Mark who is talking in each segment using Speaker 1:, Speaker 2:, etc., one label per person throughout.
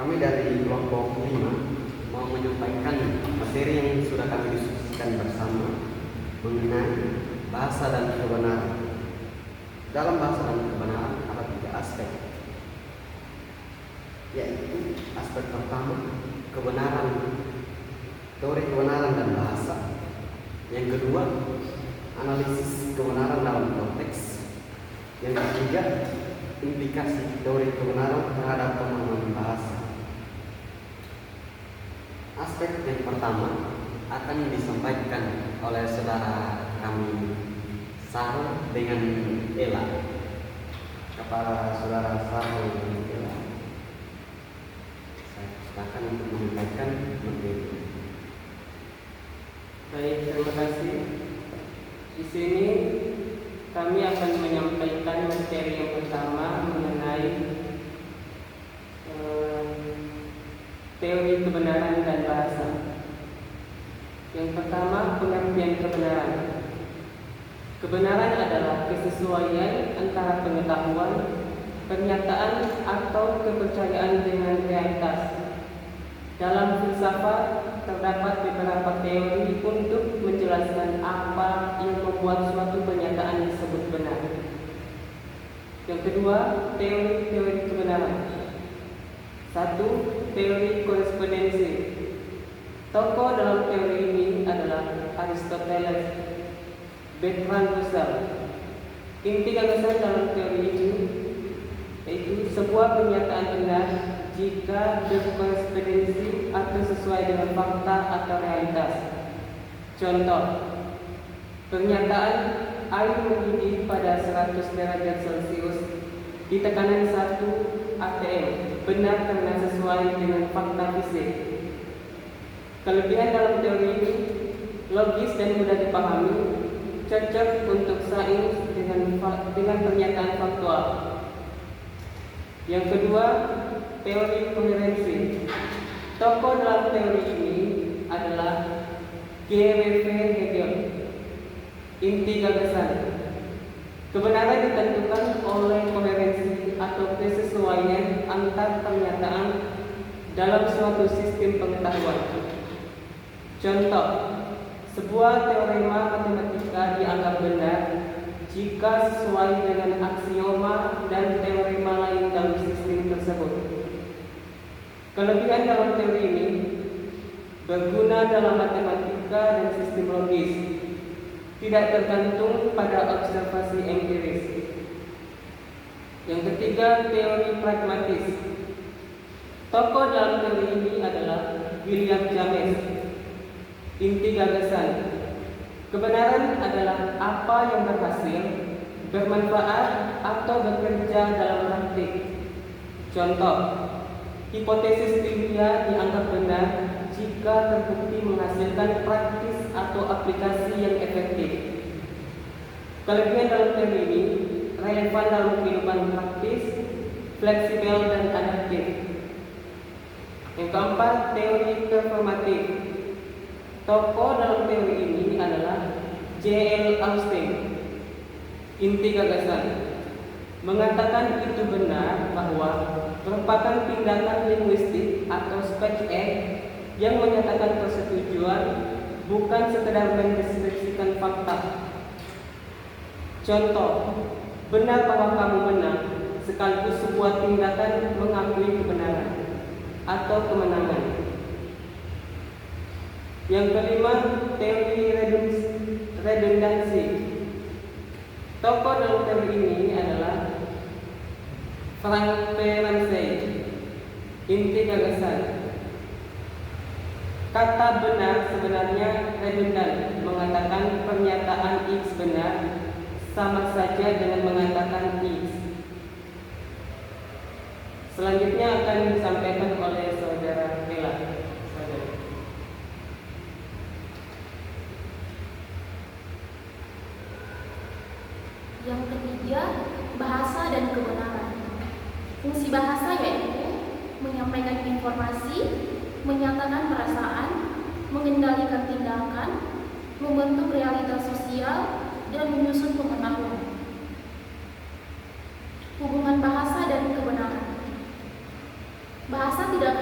Speaker 1: Kami dari kelompok 5 mau menyampaikan materi yang sudah kami diskusikan bersama mengenai bahasa dan kebenaran. Dalam bahasa dan kebenaran ada 3 aspek, yaitu aspek pertama kebenaran, teori kebenaran dan bahasa. Yang kedua, analisis kebenaran dalam konteks. Yang ketiga, implikasi teori kebenaran terhadap pemahaman bahasa. Aspek yang pertama akan disampaikan oleh saudara kami Sarul dengan Ella. Kepada saudara Sarul dengan Ella, saya silakan untuk menyampaikan materi.
Speaker 2: Baik, terima kasih. Di sini kami akan menyampaikan materi yang pertama mengenai teori kebenaran dan bahasa. Yang pertama, pengertian kebenaran. Kebenaran adalah kesesuaian antara pengetahuan, pernyataan, atau kepercayaan dengan realitas. Dalam filsafat terdapat beberapa teori untuk menjelaskan apa yang membuat suatu pernyataan disebut benar. Yang kedua, teori kebenaran. 1. Teori korespondensi. Tokoh dalam teori ini adalah Aristoteles, Bertrand Russell. Inti gagasan dalam teori ini yaitu sebuah pernyataan benar jika berkorespondensi atau sesuai dengan fakta atau realitas. Contoh, pernyataan air mendidih pada 100 derajat Celcius di tekanan 1 atm benar karena sesuai dengan fakta fisik. Kelebihan dalam teori ini logis dan mudah dipahami, cocok untuk sains dengan pernyataan faktual. Yang kedua, teori koherensi. Tokoh dalam teori ini adalah G.W.F. Hegel. Inti gagasan: kebenaran ditentukan oleh koherensi atau kesesuaian antar pernyataan dalam suatu sistem pengetahuan. Contoh, sebuah teorema matematika dianggap benar jika sesuai dengan aksioma dan teorema lain dalam sistem tersebut. Kelebihan dalam teori ini berguna dalam matematika dan sistem logis, tidak tergantung pada observasi empiris. Yang ketiga, teori pragmatis. Tokoh dalam teori ini adalah William James. Inti gagasan: kebenaran adalah apa yang berhasil, bermanfaat, atau bekerja dalam praktik. Contoh, hipotesis ilmiah dianggap benar jika terbukti menghasilkan praktis atau aplikasi yang efektif. Kelebihan dalam teori ini relevan dalam kehidupan praktis, fleksibel, dan adaptif. Yang keempat, teori performatif. Tokoh dalam teori ini adalah J.L. Austin. Inti gagasan: mengatakan itu benar bahwa merupakan tindakan linguistik atau speech act yang menyatakan persetujuan, bukan sekedar mendeskripsikan fakta. Contoh, benar bahwa kamu benar sekaligus sebuah tindakan mengakui kebenaran atau kemenangan. Yang kelima, teori redundansi. Tokoh dalam teori ini adalah Frank Ramsey. Inti gagasan: kata benar sebenarnya redundan. Mengatakan pernyataan X benar sama saja dengan mengatakan X. Selanjutnya akan disampaikan oleh saudara Ella.
Speaker 3: Yang ketiga, bahasa dan kebenaran. Fungsi bahasa yaitu menyampaikan informasi, menyatakan perasaan, mengendalikan tindakan, membentuk realitas sosial, dan menyusun pengetahuan. Hubungan bahasa dan kebenaran. Bahasa tidak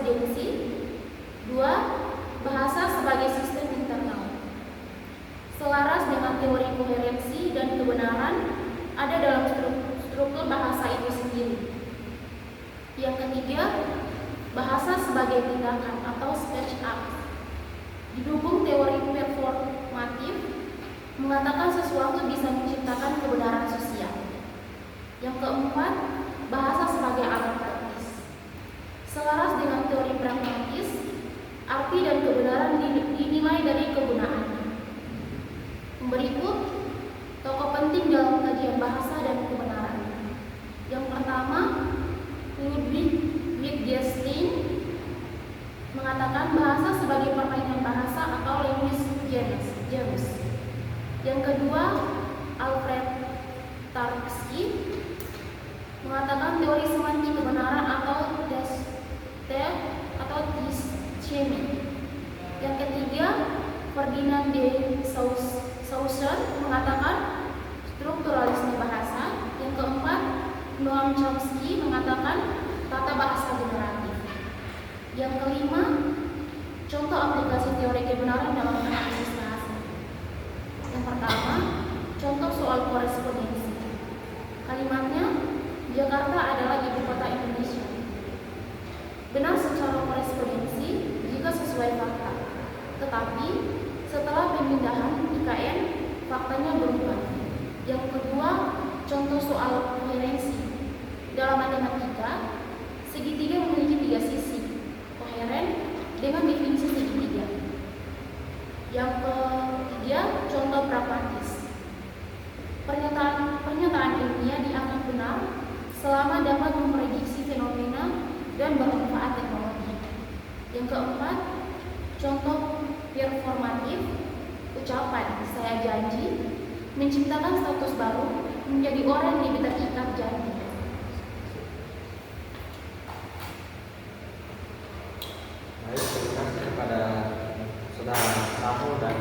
Speaker 3: korespondensi. 2. Bahasa sebagai sistem internal. Selaras dengan teori koherensi dan kebenaran ada dalam struktur bahasa itu sendiri. Yang ketiga, bahasa sebagai tindakan atau speech act. Didukung teori performatif, mengatakan sesuatu bisa menciptakan kebenaran sosial. Yang keempat, bahasa sebagai alat praktis. Selaras dengan teori pragmatis, arti dan kebenaran dinilai dari kegunaannya. Berikut tokoh penting dalam kajian bahasa dan kebenaran. Yang pertama, Ludwig Wittgenstein mengatakan bahasa sebagai permainan bahasa atau language games. Yang kedua, Alfred Tarski mengatakan teori semantik kebenaran atau Discheming. Yang ketiga, Ferdinand de Saussure mengatakan strukturalisme bahasa. Yang keempat, Noam Chomsky mengatakan tata bahasa generatif. Yang kelima, contoh aplikasi teori kebenaran dalam analisis bahasa. Yang pertama, contoh soal korespondensi. Kalimatnya, Jakarta adalah ibu kota Indonesia. Benar secara korespondensi jika sesuai fakta. Tetapi setelah pemindahan IKN, faktanya berubah. Yang kedua, contoh soal koherensi. Dalam matematika, segitiga memiliki 3 sisi, koheren dengan definisi segitiga. Yang ketiga, contoh pragmatis. Pernyataan ilmiah dianggap benar selama dapat memprediksi fenomena dan bermanfaat teknologi. Yang keempat, contoh performatif. Ucapan "saya janji" menciptakan status baru menjadi orang yang terikat janji.
Speaker 1: Baik, terima kasih kepada saudara Saho dan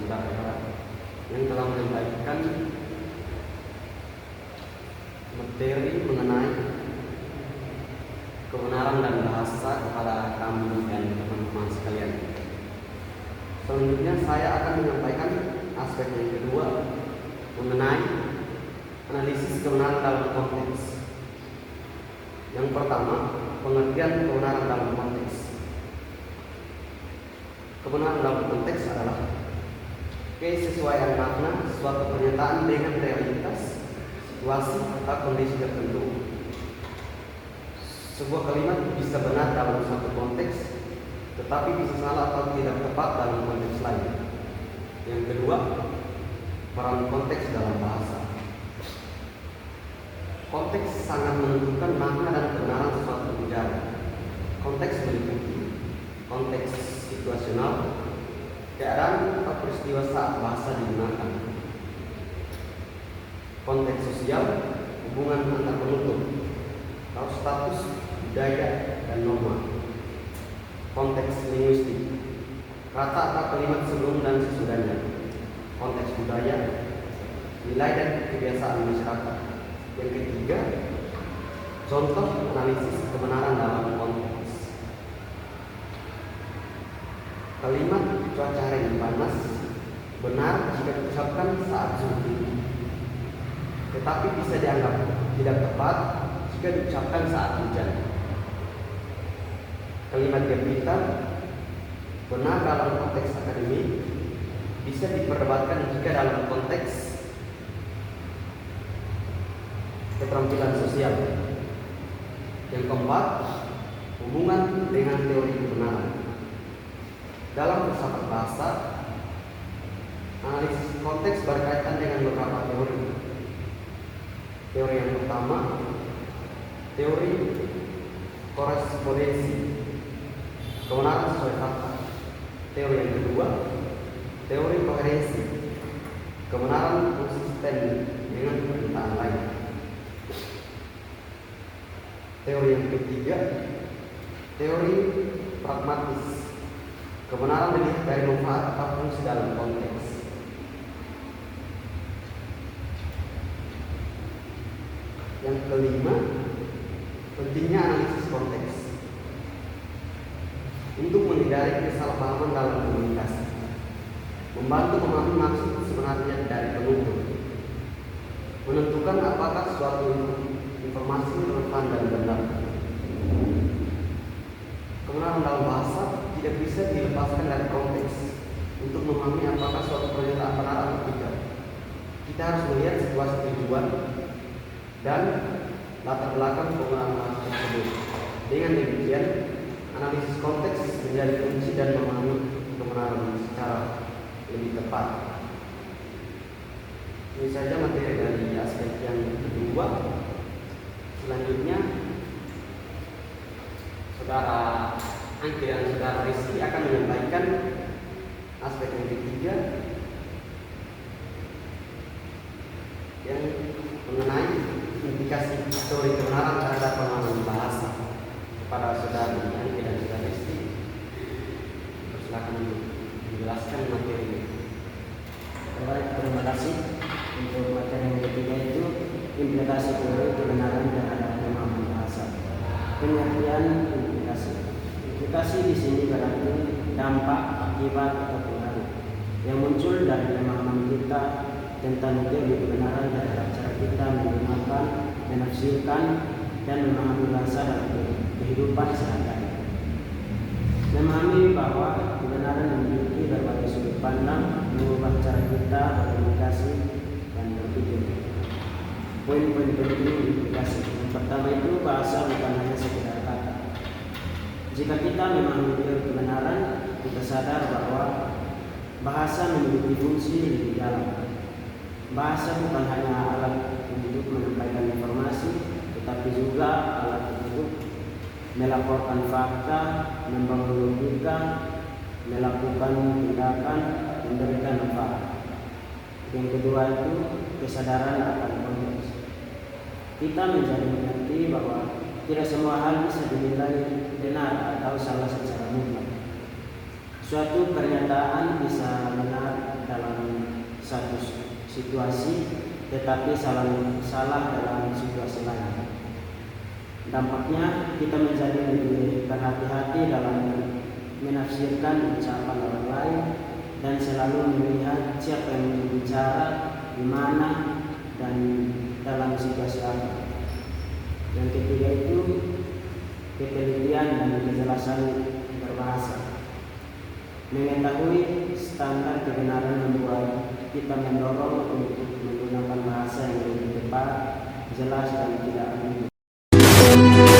Speaker 1: saudara yang telah menyampaikan materi mengenai kebenaran dan bahasa kepada kami dan teman-teman sekalian. Selanjutnya saya akan menyampaikan aspek yang kedua mengenai analisis kebenaran dalam konteks. Yang pertama, pengertian kebenaran dalam konteks. Kebenaran dalam konteks adalah kesesuaian makna suatu pernyataan dengan realitas, situasi atau kondisi tertentu. Sebuah kalimat bisa benar dalam satu konteks, tetapi bisa salah atau tidak tepat dalam konteks lain. Yang kedua, peran konteks dalam bahasa. Konteks sangat menentukan makna dan kebenaran suatu ujaran. Konteks meliputi konteks situasional, keadaan atau peristiwa saat bahasa digunakan. Konteks sosial, hubungan antar penutur atau status budaya dan norma. Konteks linguistik, kata atau kalimat sebelum dan sesudahnya. Konteks budaya, nilai dan kebiasaan masyarakat. Yang ketiga, contoh analisis kebenaran dalam konteks. Kalimat cuaca hari ini panas benar jika diucapkan saat suhu tinggi, tetapi bisa dianggap tidak tepat jika diucapkan saat hujan. Kalimat gempita benar dalam konteks akademik, bisa diperdebatkan jika dalam konteks keterampilan sosial. Yang keempat, hubungan dengan teori kebenaran. Dalam filsafat bahasa, analisis konteks berkaitan dengan beberapa teori. Teori yang pertama, teori korespondensi, kebenaran sesuai fakta. Teori yang kedua, teori koherensi, kebenaran konsisten dengan pernyataan lain. Teori yang ketiga, teori pragmatis, kebenaran dilihat dari manfaat atau fungsi dalam konteks. Yang kelima, pentingnya analisis konteks. menghindari kesalahpahaman dalam komunikasi, membantu memahami maksud sebenarnya dari penutur, menentukan apakah suatu informasi relevan dan benar. Kebenaran dalam bahasa tidak bisa dilepaskan dari konteks untuk memahami apakah suatu pernyataan benar atau tidak. Kita harus melihat situasi tujuan dan latar belakang penggunaan bahasa tersebut. Dengan demikian, analisis konteks menjadi kunci dan memahami kebenaran secara lebih tepat. Ini saja materi dari aspek yang kedua. Selanjutnya, Saudara Angki dan Saudara Rizky akan menyampaikan aspek yang ketiga yang mengenai implikasi teori kebenaran terhadap pemahaman bahasa. Kepada Saudara Angki dan Saudara Rizky, silakan menjelaskan materi ini.
Speaker 4: Baik, terima kasih. Untuk materi yang ketiga itu implikasi teori kebenaran terhadap pemahaman bahasa. Pengertian implikasi di sini berarti dampak, akibat atau pengaruh yang muncul dari pemahaman kita tentang teori kebenaran terhadap cara kita menggunakan, menafsirkan, dan memahami bahasa dalam kehidupan sehari-hari. Memahami bahwa kebenaran memiliki berbagai sudut pandang mengubah cara kita berkomunikasi dan berpikir. Poin-poin penting implikasi. Yang pertama itu bahasa bukan hanya sekedar kata. Jika kita memahami teori kebenaran, kita sadar bahwa bahasa memiliki fungsi lebih dalam. Bahasa bukan hanya alat untuk menyampaikan informasi, tetapi juga alat untuk melaporkan fakta, membangun logika, melakukan tindakan, memberikan manfaat. Yang kedua itu kesadaran akan konteks. Kita menjadi mengerti bahwa tidak semua hal bisa dinilai benar atau salah secara mutlak. Suatu pernyataan bisa benar dalam satu situasi, tetapi salah dalam situasi lain. Dampaknya kita menjadi lebih berhati-hati dalam menafsirkan ucapan orang lain dan selalu melihat siapa yang berbicara, di mana, dan dalam situasi apa. Yang ketiga itu ketelitian dan kejelasan berbahasa. Mengetahui standar kebenaran membuat kita mendorong untuk menggunakan bahasa yang lebih tepat, jelas, dan tidak ambigu.